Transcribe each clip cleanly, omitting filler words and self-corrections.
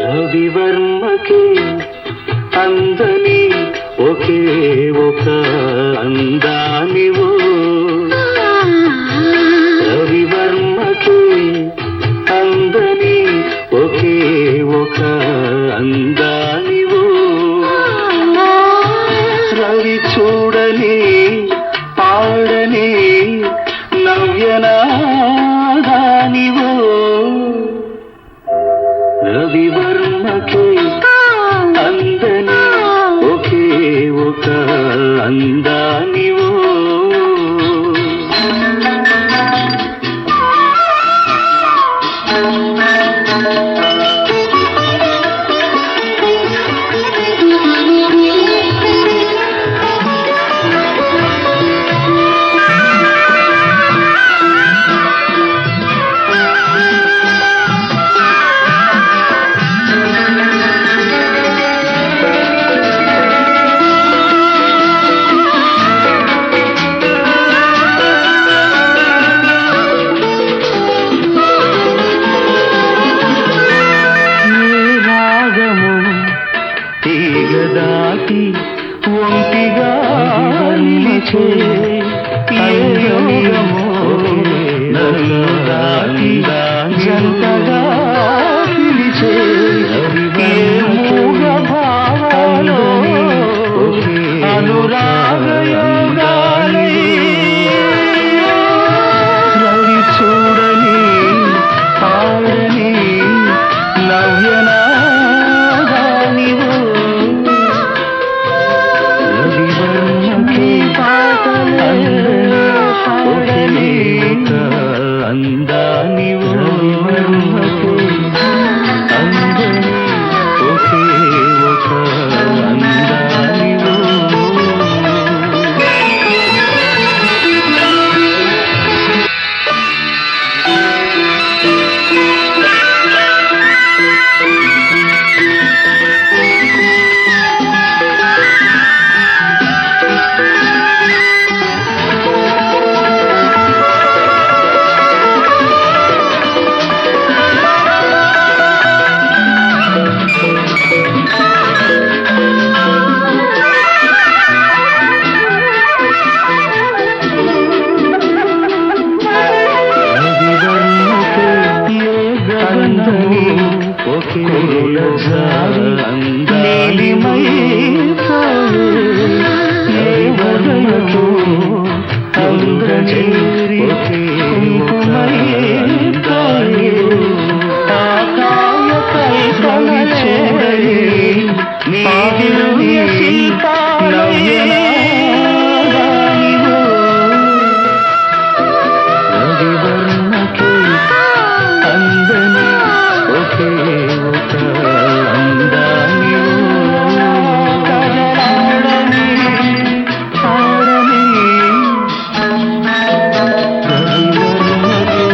రవివర్మకే అందని ఒకే ఒక అందానివో రవివర్మకే అందని ఒకే ఒక అందానివో రవి చూడని పాడని నవ్యనాదానివో రవివర్మకే అందని ఒకే ఒక అందానివో దాటి ఒంటిగా నిలిచే ఏ యోగమో నన్ను దాటి జంటగా పిలిచే ఏ మూగ భావాలో అనురాగ యోగాలై రవి చూడని పాడని నవ్యనాదానివో అందానివో అందని ఒకే ఒక అందానివో నీలిమై అందరి కుంకుమై ఆకాయపై చూడని నీ దివ్య శిల్పాలయనాదానివో రవివర్మకే అందని ఒకే ఒక అందానివో కదలాడని పాడని రవివర్మకే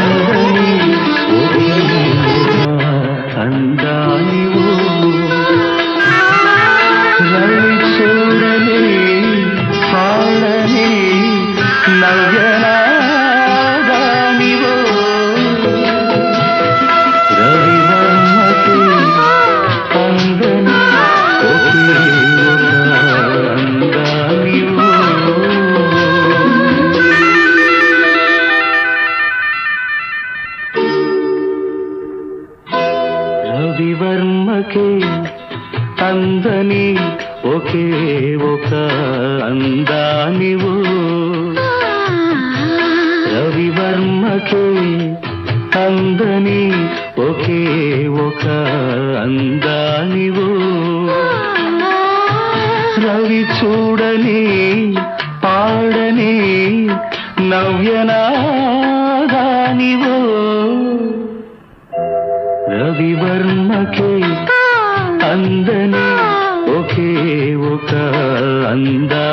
అందని ఒకే ఒక అందానివో రవి చూడని పాడని నవ్యనాదానివో రవివర్మకే అందని ఒకే ఒక అందానివో రవివర్మకే అందని ఒకే ఒక అందానివో రవివర్మకే అందని ఒకే ఒక అందానివో రవి చూడని పాడని నవ్యనాదానివో రవివర్మకే అందని ఒకే ఒక అందాల